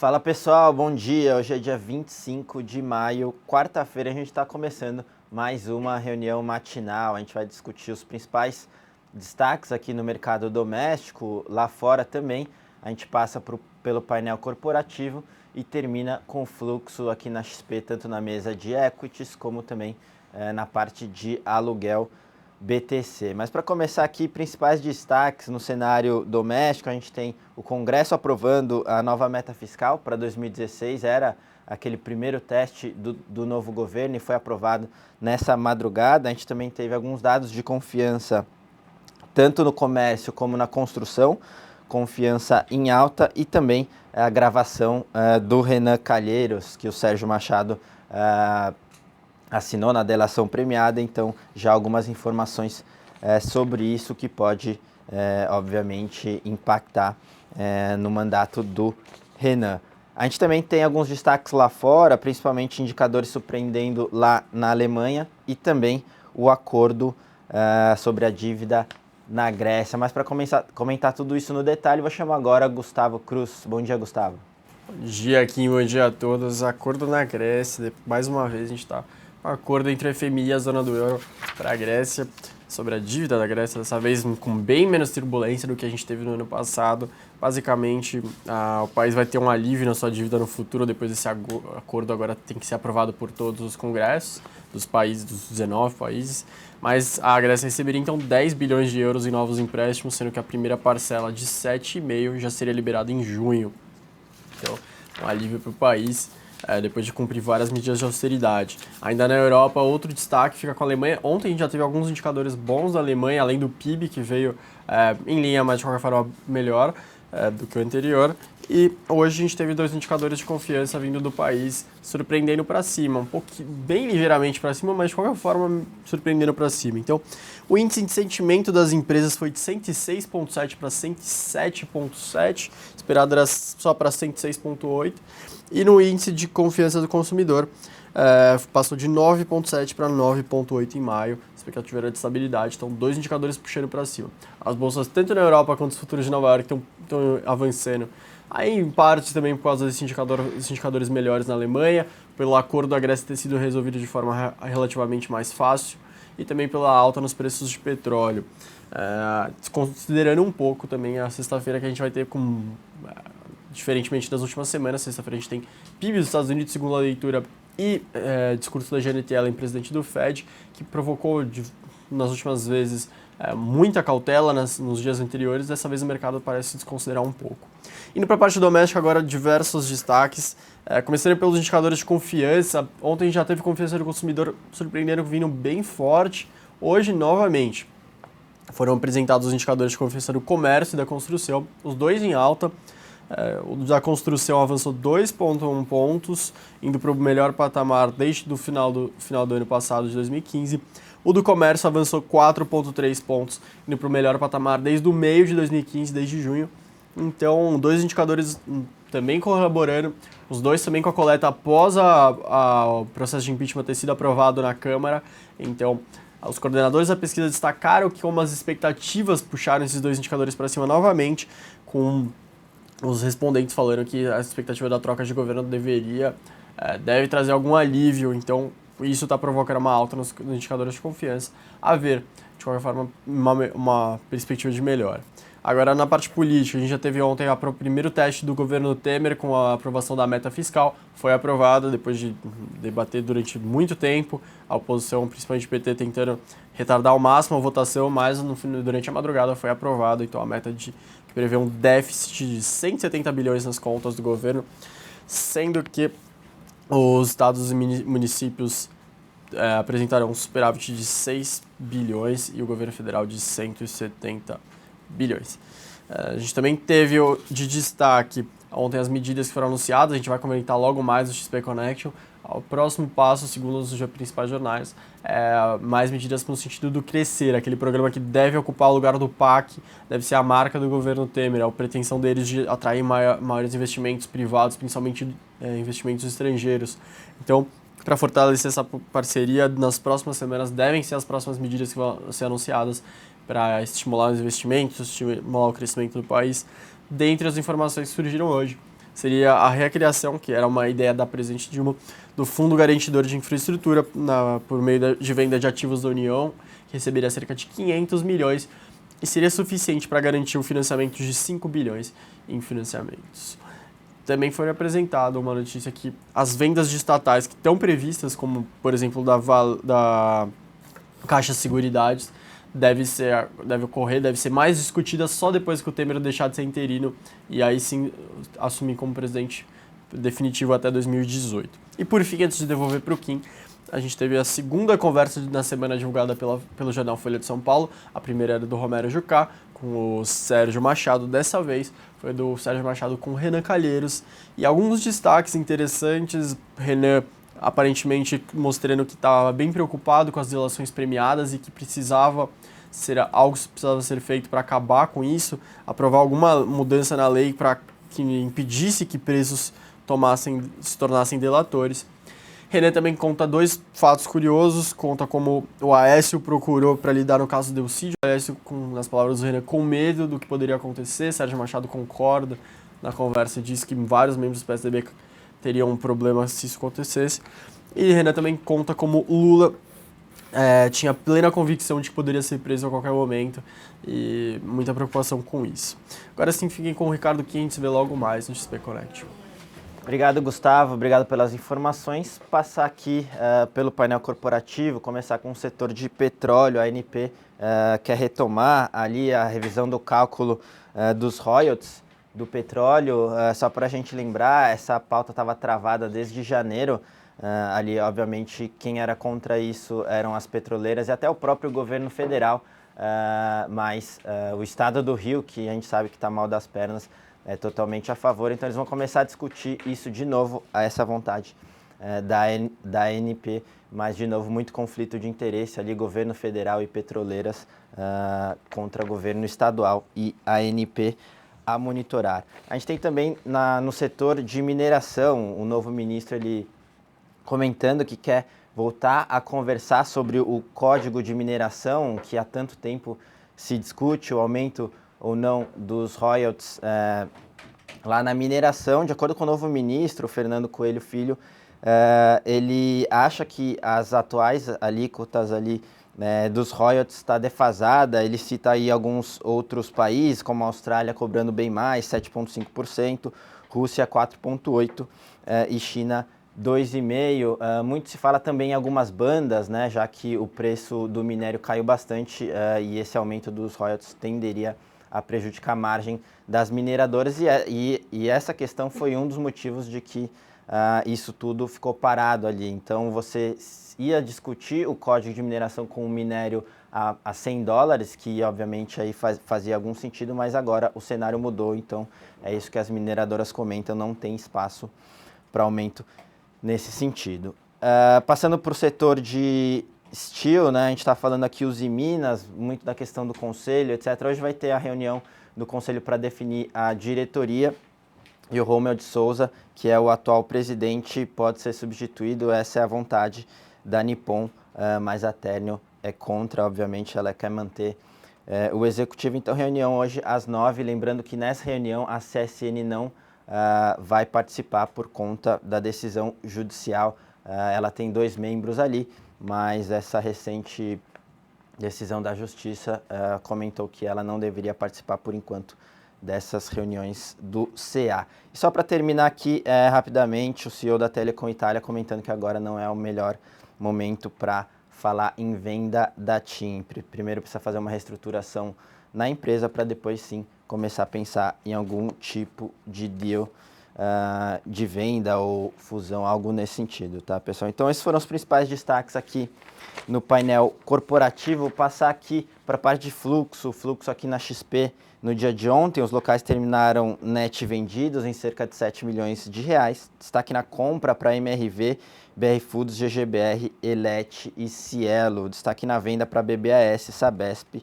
Fala pessoal, bom dia. Hoje é dia 25 de maio, quarta-feira. A gente está começando mais uma reunião matinal. A gente vai discutir os principais destaques aqui no mercado doméstico, lá fora também. A gente passa pelo painel corporativo e termina com o fluxo aqui na XP, tanto na mesa de equities como também na parte de aluguel BTC. Mas para começar aqui, principais destaques no cenário doméstico, a gente tem o Congresso aprovando a nova meta fiscal para 2016, era aquele primeiro teste do novo governo e foi aprovado nessa madrugada. A gente também teve alguns dados de confiança, tanto no comércio como na construção, confiança em alta, e também a gravação do Renan Calheiros, que o Sérgio Machado assinou na delação premiada. Então já algumas informações sobre isso que pode, obviamente, impactar no mandato do Renan. A gente também tem alguns destaques lá fora, principalmente indicadores surpreendendo lá na Alemanha e também o acordo sobre a dívida na Grécia. Mas para comentar tudo isso no detalhe, vou chamar agora Gustavo Cruz. Bom dia, Gustavo. Bom dia, Kim, bom dia a todos. Acordo na Grécia, mais uma vez a gente está com acordo entre a FMI e a zona do euro para a Grécia, sobre a dívida da Grécia, dessa vez com bem menos turbulência do que a gente teve no ano passado. Basicamente, o país vai ter um alívio na sua dívida no futuro, depois desse acordo agora tem que ser aprovado por todos os congressos dos países, dos 19 países, mas a Grécia receberia então 10 bilhões de euros em novos empréstimos, sendo que a primeira parcela de 7,5 já seria liberada em junho. Então, um alívio para o país, depois de cumprir várias medidas de austeridade. Ainda na Europa, outro destaque fica com a Alemanha. Ontem a gente já teve alguns indicadores bons da Alemanha, além do PIB, que veio em linha, mas de qualquer forma melhor do que o anterior. E hoje a gente teve dois indicadores de confiança vindo do país, surpreendendo para cima, um pouquinho, bem ligeiramente para cima, mas de qualquer forma surpreendendo para cima. Então, o índice de sentimento das empresas foi de 106,7 para 107,7, esperado era só para 106,8, e no índice de confiança do consumidor passou de 9,7 para 9,8 em maio, expectativa era de estabilidade, então dois indicadores puxando para cima. As bolsas, tanto na Europa quanto os futuros de Nova York, estão avançando. Aí, em parte, também por causa desses indicadores melhores na Alemanha, pelo acordo da Grécia ter sido resolvido de forma relativamente mais fácil, e também pela alta nos preços de petróleo. Considerando um pouco também a sexta-feira que a gente vai ter, diferentemente das últimas semanas, sexta-feira a gente tem PIB dos Estados Unidos, segunda leitura, e discurso da Janet Yellen, presidente do Fed, que provocou nas últimas vezes muita cautela nos dias anteriores. Dessa vez o mercado parece se desconsiderar um pouco. Indo para a parte doméstica agora, diversos destaques, começando pelos indicadores de confiança. Ontem já teve confiança do consumidor surpreendendo, vindo bem forte. Hoje, novamente, foram apresentados os indicadores de confiança do comércio e da construção, os dois em alta. O da construção avançou 2,1 pontos, indo para o melhor patamar desde o final do ano passado, de 2015. O do comércio avançou 4,3 pontos, indo para o melhor patamar desde o meio de 2015, desde junho. Então, dois indicadores também corroborando, os dois também com a coleta após o processo de impeachment ter sido aprovado na Câmara. Então, os coordenadores da pesquisa destacaram que como as expectativas puxaram esses dois indicadores para cima novamente, com os respondentes falando que a expectativa da troca de governo deve trazer algum alívio. Então, isso está provocando uma alta nos indicadores de confiança. A ver, de qualquer forma, uma perspectiva de melhora. Agora, na parte política, a gente já teve ontem o primeiro teste do governo Temer com a aprovação da meta fiscal. Foi aprovada depois de debater durante muito tempo. A oposição, principalmente o PT, tentando retardar ao máximo a votação, mas durante a madrugada foi aprovado. Então, a meta que prevê um déficit de 170 bilhões nas contas do governo, sendo que os estados e municípios apresentaram um superávit de 6 bilhões e o governo federal de 170 bilhões. A gente também teve de destaque ontem as medidas que foram anunciadas, a gente vai comentar logo mais no XP Connection. O próximo passo, segundo os principais jornais, mais medidas no sentido do Crescer, aquele programa que deve ocupar o lugar do PAC, deve ser a marca do governo Temer, a pretensão deles de atrair maiores investimentos privados, principalmente investimentos estrangeiros. Então, para fortalecer essa parceria, nas próximas semanas devem ser as próximas medidas que vão ser anunciadas para estimular os investimentos, estimular o crescimento do país. Dentre as informações que surgiram hoje, seria a recriação, que era uma ideia da presidente Dilma, do Fundo Garantidor de Infraestrutura por meio de venda de ativos da União, que receberia cerca de 500 milhões e seria suficiente para garantir o financiamento de 5 bilhões em financiamentos. Também foi apresentada uma notícia que as vendas de estatais que estão previstas, como por exemplo da Caixa Seguridades, deve ser mais discutida só depois que o Temer deixar de ser interino e aí sim assumir como presidente definitivo até 2018. E por fim, antes de devolver para o Kim, a gente teve a segunda conversa na semana divulgada pelo jornal Folha de São Paulo. A primeira era do Romero Jucá com o Sérgio Machado, dessa vez foi do Sérgio Machado com o Renan Calheiros. E alguns destaques interessantes, Renan aparentemente mostrando que estava bem preocupado com as delações premiadas e que algo precisava ser feito para acabar com isso, aprovar alguma mudança na lei para que impedisse que presos se tornassem delatores. Renan também conta dois fatos curiosos, conta como o Aécio procurou para lidar no caso do Delcídio. O Aécio, nas palavras do Renan, com medo do que poderia acontecer. Sérgio Machado concorda na conversa e diz que vários membros do PSDB teriam um problema se isso acontecesse. E Renan também conta como Lula tinha plena convicção de que poderia ser preso a qualquer momento e muita preocupação com isso. Agora sim, fiquem com o Ricardo Kim, a gente se vê logo mais no XP Connect. Obrigado, Gustavo. Obrigado pelas informações. Passar aqui pelo painel corporativo, começar com o setor de petróleo. A ANP quer retomar ali a revisão do cálculo dos royalties do petróleo. Só para a gente lembrar, essa pauta estava travada desde janeiro. Ali, obviamente, quem era contra isso eram as petroleiras e até o próprio governo federal. Mas o estado do Rio, que a gente sabe que está mal das pernas, é totalmente a favor, então eles vão começar a discutir isso de novo, a essa vontade da ANP, mas de novo muito conflito de interesse ali, governo federal e petroleiras contra governo estadual e a ANP a monitorar. A gente tem também no setor de mineração, o novo ministro ele comentando que quer voltar a conversar sobre o código de mineração, que há tanto tempo se discute, o aumento ou não dos royalties lá na mineração. De acordo com o novo ministro, Fernando Coelho Filho, ele acha que as atuais alíquotas ali dos royalties está defasada. Ele cita aí alguns outros países, como a Austrália cobrando bem mais, 7,5%, Rússia 4,8% e China 2,5%. Muito se fala também em algumas bandas, né, já que o preço do minério caiu bastante e esse aumento dos royalties tenderia a prejudicar a margem das mineradoras e essa questão foi um dos motivos de que isso tudo ficou parado ali. Então você ia discutir o código de mineração com o minério a $100, que obviamente aí fazia algum sentido, mas agora o cenário mudou, então é isso que as mineradoras comentam, não tem espaço para aumento nesse sentido. Passando para o setor de Steel, né? A gente está falando aqui os Minas, muito da questão do conselho, etc. Hoje vai ter a reunião do conselho para definir a diretoria e o Romeu de Souza, que é o atual presidente, pode ser substituído. Essa é a vontade da Nippon, mas a Térnio é contra, obviamente, ela quer manter o executivo. Então, reunião hoje às 9h, lembrando que nessa reunião a CSN não vai participar por conta da decisão judicial. Ela tem 2 membros ali, mas essa recente decisão da Justiça comentou que ela não deveria participar por enquanto dessas reuniões do CA. E só para terminar aqui rapidamente, o CEO da Telecom Itália comentando que agora não é o melhor momento para falar em venda da TIM. Primeiro precisa fazer uma reestruturação na empresa para depois sim começar a pensar em algum tipo de deal de venda ou fusão, algo nesse sentido, tá, pessoal? Então esses foram os principais destaques aqui no painel corporativo. Vou passar aqui para a parte de fluxo, aqui na XP no dia de ontem. Os locais terminaram net vendidos em cerca de 7 milhões de reais. Destaque na compra para MRV, BR Foods, GGBR, Elet e Cielo. Destaque na venda para BBAS, Sabesp,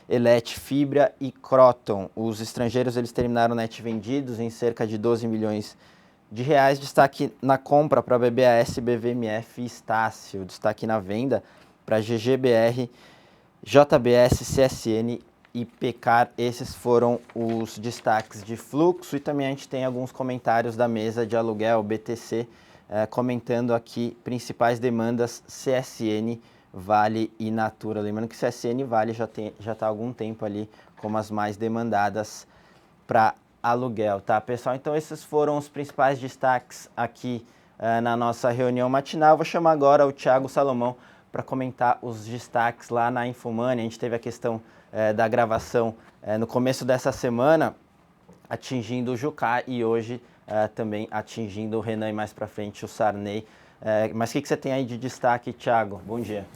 Elet, Fibra e Croton. Os estrangeiros eles terminaram net vendidos em cerca de 12 milhões de reais. Destaque na compra para BBAS, BVMF e Estácio. Destaque na venda para GGBR, JBS, CSN e Pecar. Esses foram os destaques de fluxo e também a gente tem alguns comentários da mesa de aluguel, BTC, comentando aqui principais demandas CSN, Vale e Natura. Lembrando que CSN e Vale já está há algum tempo ali como as mais demandadas para aluguel, tá, pessoal? Então esses foram os principais destaques aqui na nossa reunião matinal. Eu vou chamar agora o Thiago Salomão para comentar os destaques lá na Infomoney. A gente teve a questão da gravação no começo dessa semana, atingindo o Jucá e hoje também atingindo o Renan e mais para frente o Sarney. Mas o que você tem aí de destaque, Thiago? Bom dia.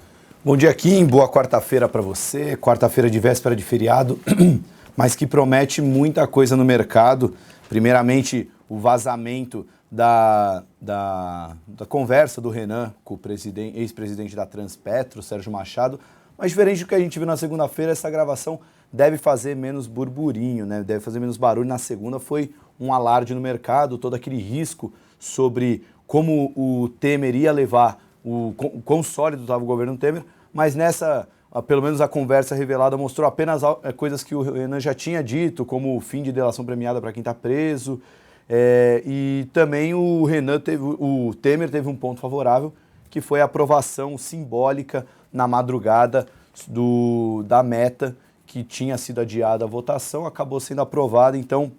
Bom dia, Kim. Boa quarta-feira para você. Quarta-feira de véspera de feriado, mas que promete muita coisa no mercado. Primeiramente, o vazamento da conversa do Renan com o ex-presidente da Transpetro, Sérgio Machado. Mas diferente do que a gente viu na segunda-feira, essa gravação deve fazer menos burburinho, né? Deve fazer menos barulho. Na segunda foi um alarde no mercado, todo aquele risco sobre como o Temer ia levar, o quão sólido estava o governo Temer, mas nessa, pelo menos a conversa revelada mostrou apenas coisas que o Renan já tinha dito, como o fim de delação premiada para quem está preso, e também o Temer teve um ponto favorável, que foi a aprovação simbólica na madrugada da meta, que tinha sido adiada a votação, acabou sendo aprovada, então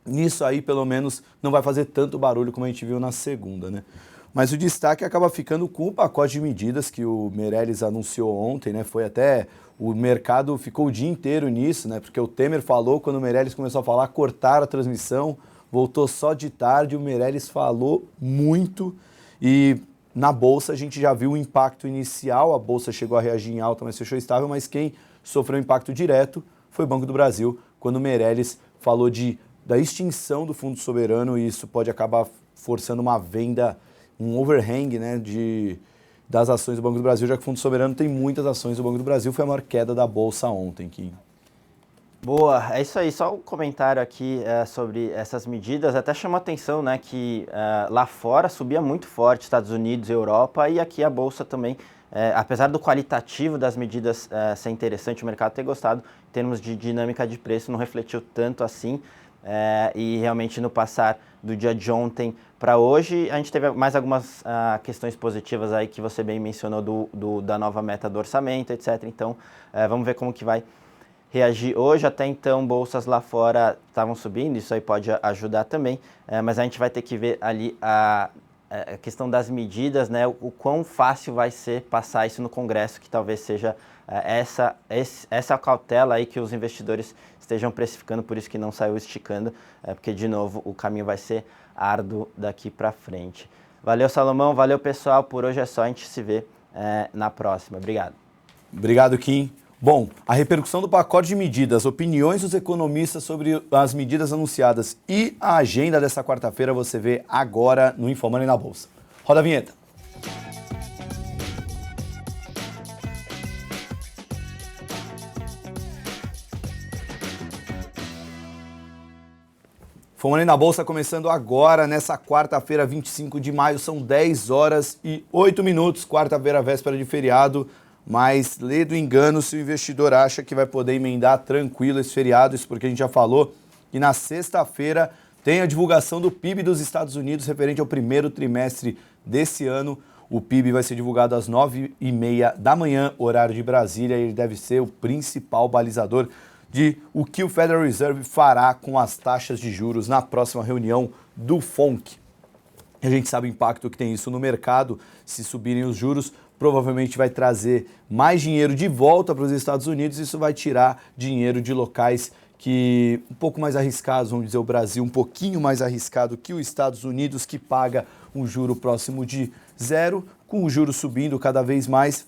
nisso aí pelo menos não vai fazer tanto barulho como a gente viu na segunda, né? Mas o destaque acaba ficando com o pacote de medidas que o Meirelles anunciou ontem, né? Foi até, o mercado ficou o dia inteiro nisso, né? Porque o Temer falou, quando o Meirelles começou a falar, cortaram a transmissão, voltou só de tarde, o Meirelles falou muito e na Bolsa a gente já viu o impacto inicial, a Bolsa chegou a reagir em alta, mas fechou estável, mas quem sofreu impacto direto foi o Banco do Brasil, quando o Meirelles falou da extinção do Fundo Soberano, e isso pode acabar forçando uma venda, um overhang, né, das ações do Banco do Brasil, já que o Fundo Soberano tem muitas ações do Banco do Brasil, foi a maior queda da Bolsa ontem, Kim. Boa, é isso aí. Só um comentário aqui sobre essas medidas. Até chama atenção, né, que lá fora subia muito forte, Estados Unidos, Europa, e aqui a Bolsa também, apesar do qualitativo das medidas ser interessante, o mercado ter gostado, em termos de dinâmica de preço, não refletiu tanto assim. E realmente no passar do dia de ontem para hoje, a gente teve mais algumas questões positivas aí que você bem mencionou da nova meta do orçamento, etc. Então, vamos ver como que vai reagir hoje. Até então, bolsas lá fora estavam subindo, isso aí pode ajudar também, mas a gente vai ter que ver ali a questão das medidas, né, o quão fácil vai ser passar isso no Congresso, que talvez seja essa cautela aí que os investidores estejam precificando, por isso que não saiu esticando, porque, de novo, o caminho vai ser árduo daqui para frente. Valeu, Salomão, valeu, pessoal, por hoje é só, a gente se vê na próxima. Obrigado. Obrigado, Kim. Bom, a repercussão do pacote de medidas, opiniões dos economistas sobre as medidas anunciadas e a agenda dessa quarta-feira você vê agora no Infomoney na Bolsa. Roda a vinheta. Infomoney na Bolsa começando agora, nessa quarta-feira, 25 de maio, são 10 horas e 8 minutos, quarta-feira, véspera de feriado. Mas lê do engano se o investidor acha que vai poder emendar tranquilo esse feriado, isso porque a gente já falou que na sexta-feira tem a divulgação do PIB dos Estados Unidos referente ao primeiro trimestre desse ano. O PIB vai ser divulgado às 9h30 da manhã, horário de Brasília, e ele deve ser o principal balizador de o que o Federal Reserve fará com as taxas de juros na próxima reunião do FONC. A gente sabe o impacto que tem isso no mercado, se subirem os juros, provavelmente vai trazer mais dinheiro de volta para os Estados Unidos, isso vai tirar dinheiro de locais que um pouco mais arriscados, vamos dizer o Brasil, um pouquinho mais arriscado que os Estados Unidos, que paga um juro próximo de zero, com o juro subindo cada vez mais,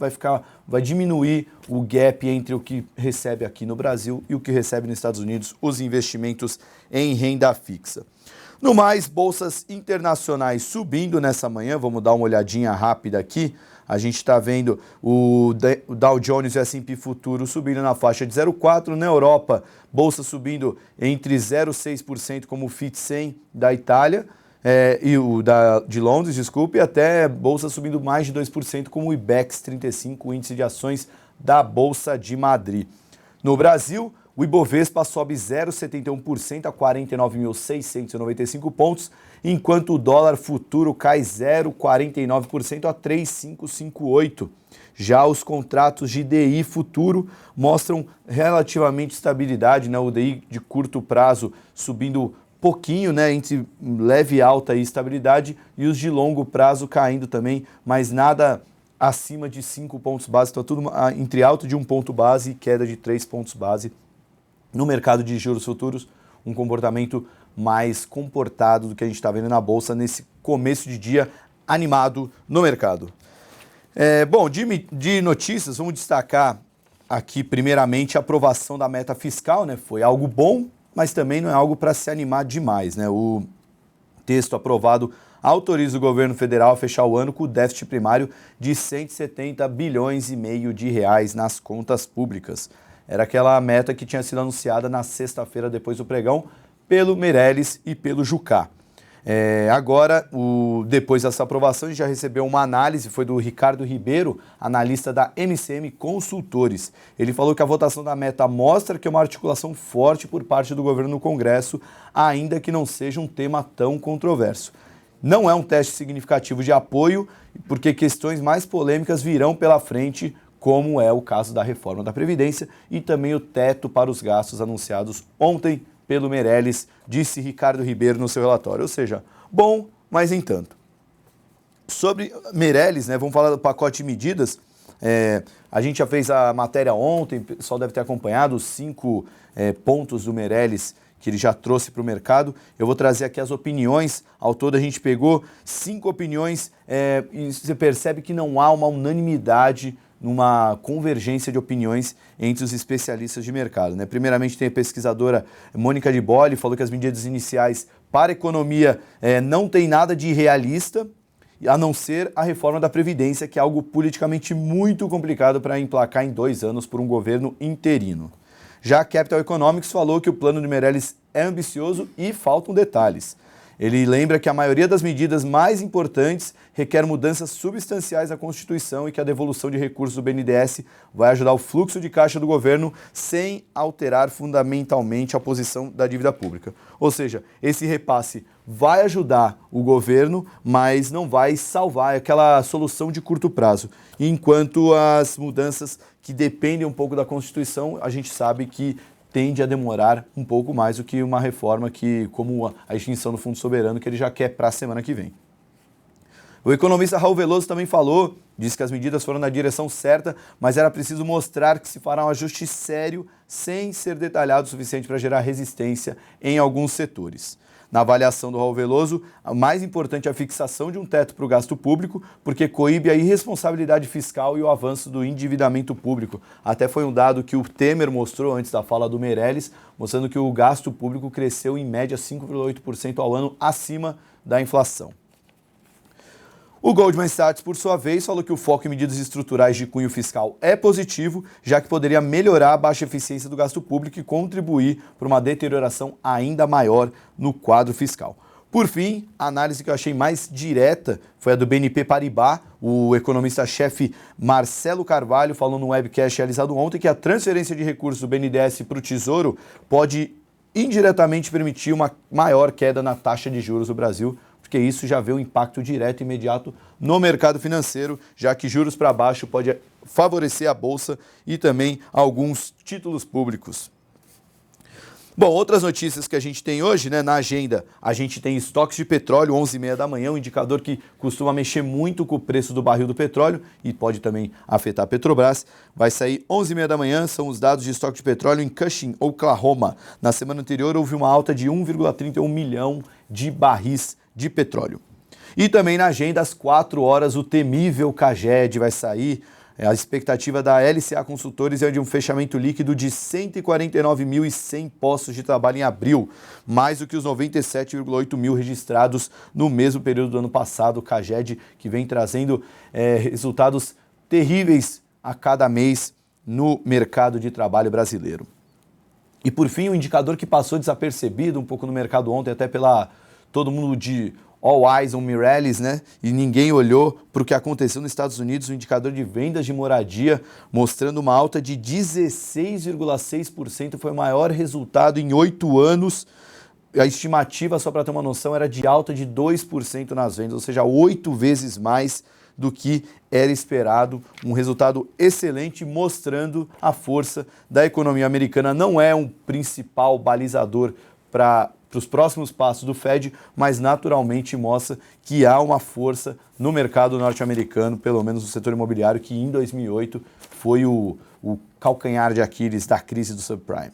vai diminuir o gap entre o que recebe aqui no Brasil e o que recebe nos Estados Unidos, os investimentos em renda fixa. No mais, bolsas internacionais subindo nessa manhã, vamos dar uma olhadinha rápida aqui. A gente está vendo o Dow Jones e o S&P Futuro subindo na faixa de 0,4%. Na Europa, bolsa subindo entre 0,6% como o FTSE 100 da Itália e o de Londres, desculpe, e até bolsa subindo mais de 2% como o IBEX 35, o índice de ações da Bolsa de Madrid. No Brasil, o Ibovespa sobe 0,71% a 49.695 pontos, enquanto o dólar futuro cai 0,49% a 3,558. Já os contratos de DI futuro mostram relativamente estabilidade, né? O DI de curto prazo subindo pouquinho, né? Entre leve alta e estabilidade, e os de longo prazo caindo também, mas nada acima de 5 pontos base, então tudo entre alta de 1 ponto base e queda de 3 pontos base. No mercado de juros futuros, um comportamento mais comportado do que a gente está vendo na Bolsa nesse começo de dia animado no mercado. Bom, de notícias, vamos destacar aqui primeiramente a aprovação da meta fiscal, né? Foi algo bom, mas também não é algo para se animar demais, né? O texto aprovado autoriza o governo federal a fechar o ano com o déficit primário de 170 bilhões e meio de reais nas contas públicas. Era aquela meta que tinha sido anunciada na sexta-feira depois do pregão pelo Meirelles e pelo Jucá. Agora, depois dessa aprovação, a gente já recebeu uma análise, foi do Ricardo Ribeiro, analista da MCM Consultores. Ele falou que a votação da meta mostra que é uma articulação forte por parte do governo no Congresso, ainda que não seja um tema tão controverso. Não é um teste significativo de apoio, porque questões mais polêmicas virão pela frente, como é o caso da reforma da Previdência e também o teto para os gastos anunciados ontem pelo Meirelles, disse Ricardo Ribeiro no seu relatório. Ou seja, bom, mas nem tanto. Sobre Meirelles, né, vamos falar do pacote de medidas. A gente já fez a matéria ontem, o pessoal deve ter acompanhado os 5 pontos do Meirelles que ele já trouxe para o mercado. Eu vou trazer aqui as opiniões. Ao todo a gente pegou 5 opiniões e você percebe que não há uma unanimidade numa convergência de opiniões entre os especialistas de mercado, né? Primeiramente tem a pesquisadora Mônica de Bolle, falou que as medidas iniciais para a economia não tem nada de irrealista, a não ser a reforma da Previdência, que é algo politicamente muito complicado para emplacar em 2 anos por um governo interino. Já a Capital Economics falou que o plano de Meirelles é ambicioso e faltam detalhes. Ele lembra que a maioria das medidas mais importantes requer mudanças substanciais na Constituição e que a devolução de recursos do BNDES vai ajudar o fluxo de caixa do governo sem alterar fundamentalmente a posição da dívida pública. Ou seja, esse repasse vai ajudar o governo, mas não vai salvar aquela solução de curto prazo. Enquanto as mudanças que dependem um pouco da Constituição, a gente sabe que tende a demorar um pouco mais do que uma reforma que, como a extinção do Fundo Soberano, que ele já quer para a semana que vem. O economista Raul Veloso também falou, disse que as medidas foram na direção certa, mas era preciso mostrar que se fará um ajuste sério sem ser detalhado o suficiente para gerar resistência em alguns setores. Na avaliação do Raul Veloso, a mais importante é a fixação de um teto para o gasto público, porque coíbe a irresponsabilidade fiscal e o avanço do endividamento público. Até foi um dado que o Temer mostrou antes da fala do Meirelles, mostrando que o gasto público cresceu em média 5,8% ao ano, acima da inflação. O Goldman Sachs, por sua vez, falou que o foco em medidas estruturais de cunho fiscal é positivo, já que poderia melhorar a baixa eficiência do gasto público e contribuir para uma deterioração ainda maior no quadro fiscal. Por fim, a análise que eu achei mais direta foi a do BNP Paribas. O economista-chefe Marcelo Carvalho falou no webcast realizado ontem que a transferência de recursos do BNDES para o Tesouro pode indiretamente permitir uma maior queda na taxa de juros do Brasil, porque isso já vê um impacto direto e imediato no mercado financeiro, já que juros para baixo pode favorecer a Bolsa e também alguns títulos públicos. Bom, outras notícias que a gente tem hoje, né, na agenda, a gente tem estoques de petróleo, 11h30 da manhã, um indicador que costuma mexer muito com o preço do barril do petróleo e pode também afetar a Petrobras. Vai sair 11h30 da manhã, são os dados de estoque de petróleo em Cushing, Oklahoma. Na semana anterior houve uma alta de 1,31 milhão de barris de petróleo. E também na agenda, às 4 horas, o temível CAGED vai sair. A expectativa da LCA Consultores é de um fechamento líquido de 149.100 postos de trabalho em abril, mais do que os 97,8 mil registrados no mesmo período do ano passado. O CAGED que vem trazendo resultados terríveis a cada mês no mercado de trabalho brasileiro. E por fim, um indicador que passou desapercebido um pouco no mercado ontem, até pela todo mundo de all eyes on Mireles, né? E ninguém olhou para o que aconteceu nos Estados Unidos, o indicador de vendas de moradia mostrando uma alta de 16,6%, foi o maior resultado em 8 anos. A estimativa, só para ter uma noção, era de alta de 2% nas vendas, ou seja, 8 vezes mais do que era esperado. Um resultado excelente, mostrando a força da economia americana. Não é um principal balizador para os próximos passos do Fed, mas naturalmente mostra que há uma força no mercado norte-americano, pelo menos no setor imobiliário, que em 2008 foi o calcanhar de Aquiles da crise do subprime.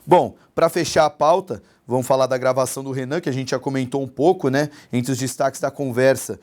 Bom, para fechar a pauta, vamos falar da gravação do Renan, que a gente já comentou um pouco, né? Entre os destaques da conversa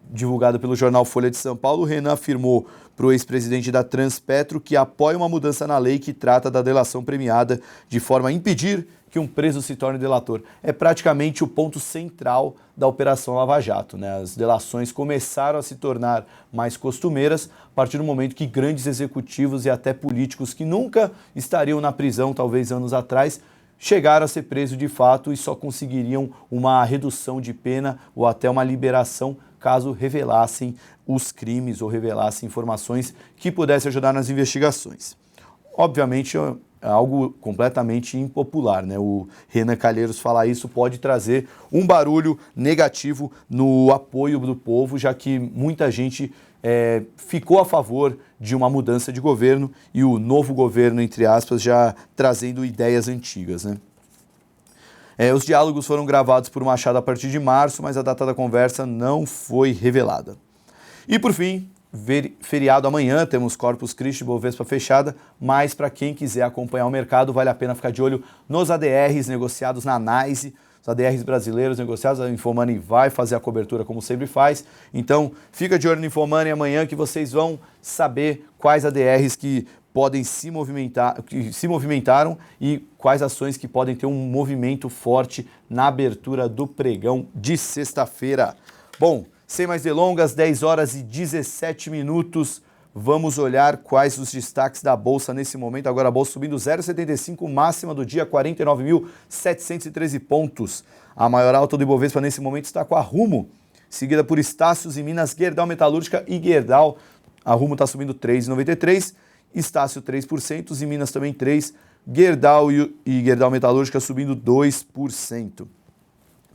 divulgada pelo jornal Folha de São Paulo, o Renan afirmou para o ex-presidente da Transpetro que apoia uma mudança na lei que trata da delação premiada de forma a impedir que um preso se torne delator. É praticamente o ponto central da Operação Lava Jato, né? As delações começaram a se tornar mais costumeiras a partir do momento que grandes executivos e até políticos que nunca estariam na prisão, talvez anos atrás, chegaram a ser presos de fato e só conseguiriam uma redução de pena ou até uma liberação caso revelassem os crimes ou revelassem informações que pudessem ajudar nas investigações. Obviamente, é algo completamente impopular, né? O Renan Calheiros falar isso pode trazer um barulho negativo no apoio do povo, já que muita gente ficou a favor de uma mudança de governo e o novo governo, entre aspas, já trazendo ideias antigas, né? Os diálogos foram gravados por Machado a partir de março, mas a data da conversa não foi revelada. E por fim, feriado amanhã, temos Corpus Christi e Bovespa fechada, mas para quem quiser acompanhar o mercado, vale a pena ficar de olho nos ADRs negociados na NYSE, os ADRs brasileiros negociados. A Infomoney vai fazer a cobertura como sempre faz, então fica de olho no Infomoney amanhã que vocês vão saber quais ADRs que podem se movimentaram e quais ações que podem ter um movimento forte na abertura do pregão de sexta-feira. Bom, sem mais delongas, 10 horas e 17 minutos, vamos olhar quais os destaques da Bolsa nesse momento. Agora a Bolsa subindo 0,75, máxima do dia, 49.713 pontos. A maior alta do Ibovespa nesse momento está com a Rumo, seguida por Estácios e Minas, Gerdau Metalúrgica e Gerdau. A Rumo está subindo 3,93%, Estácio 3%, e Minas também 3%, Gerdau e Gerdau Metalúrgica subindo 2%.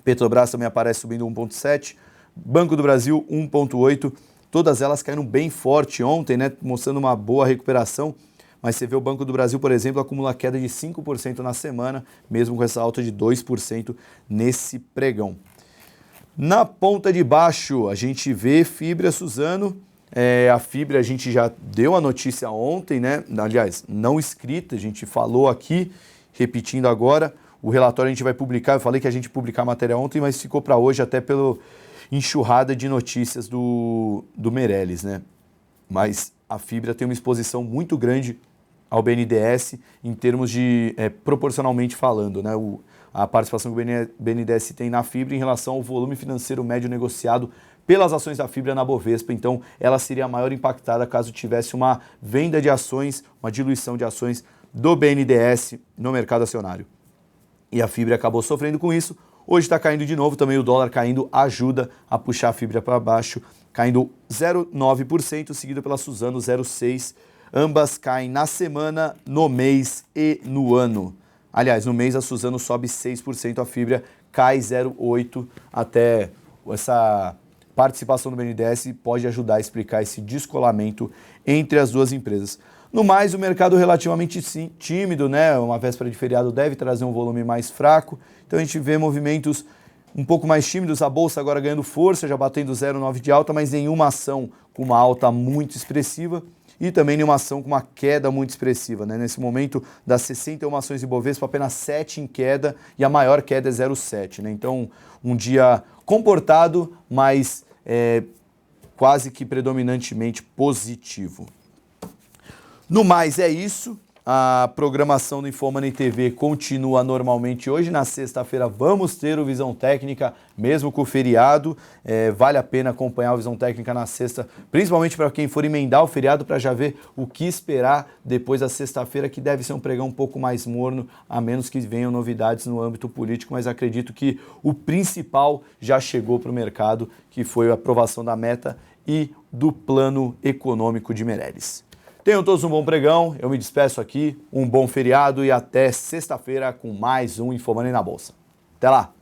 Petrobras também aparece subindo 1,7%, Banco do Brasil 1,8%, todas elas caíram bem forte ontem, né, mostrando uma boa recuperação, mas você vê o Banco do Brasil, por exemplo, acumula queda de 5% na semana, mesmo com essa alta de 2% nesse pregão. Na ponta de baixo, a gente vê Fibra, Suzano. A Fibra a gente já deu a notícia ontem, né? Aliás, não escrita, a gente falou aqui, repetindo agora. O relatório a gente vai publicar, eu falei que a gente ia publicar a matéria ontem, mas ficou para hoje até pela enxurrada de notícias do Meirelles, né? Mas a Fibra tem uma exposição muito grande ao BNDES em termos de, proporcionalmente falando, né? A participação que o BNDES tem na Fibra em relação ao volume financeiro médio negociado pelas ações da Fibra na Bovespa, então ela seria a maior impactada caso tivesse uma venda de ações, uma diluição de ações do BNDES no mercado acionário. E a Fibra acabou sofrendo com isso, hoje está caindo de novo, também o dólar caindo ajuda a puxar a Fibra para baixo, caindo 0,9%, seguido pela Suzano 0,6%, ambas caem na semana, no mês e no ano. Aliás, no mês a Suzano sobe 6%, a Fibra cai 0,8%, até essa participação do BNDES pode ajudar a explicar esse descolamento entre as duas empresas. No mais, o mercado relativamente tímido, né? Uma véspera de feriado deve trazer um volume mais fraco, então a gente vê movimentos um pouco mais tímidos, a Bolsa agora ganhando força, já batendo 0,9 de alta, mas nenhuma ação com uma alta muito expressiva e também nenhuma ação com uma queda muito expressiva, né? Nesse momento, das 61 ações de Bovespa, apenas 7 em queda e a maior queda é 0,7, né? Então, um dia comportado, mas quase que predominantemente positivo. No mais é isso, A programação do Infomoney TV continua normalmente hoje. Na sexta-feira vamos ter o Visão Técnica, mesmo com o feriado. Vale a pena acompanhar o Visão Técnica na sexta, principalmente para quem for emendar o feriado, para já ver o que esperar depois da sexta-feira, que deve ser um pregão um pouco mais morno, a menos que venham novidades no âmbito político, mas acredito que o principal já chegou para o mercado, que foi a aprovação da meta e do plano econômico de Meirelles. Tenham todos um bom pregão, eu me despeço aqui, um bom feriado e até sexta-feira com mais um Infomoney na Bolsa. Até lá!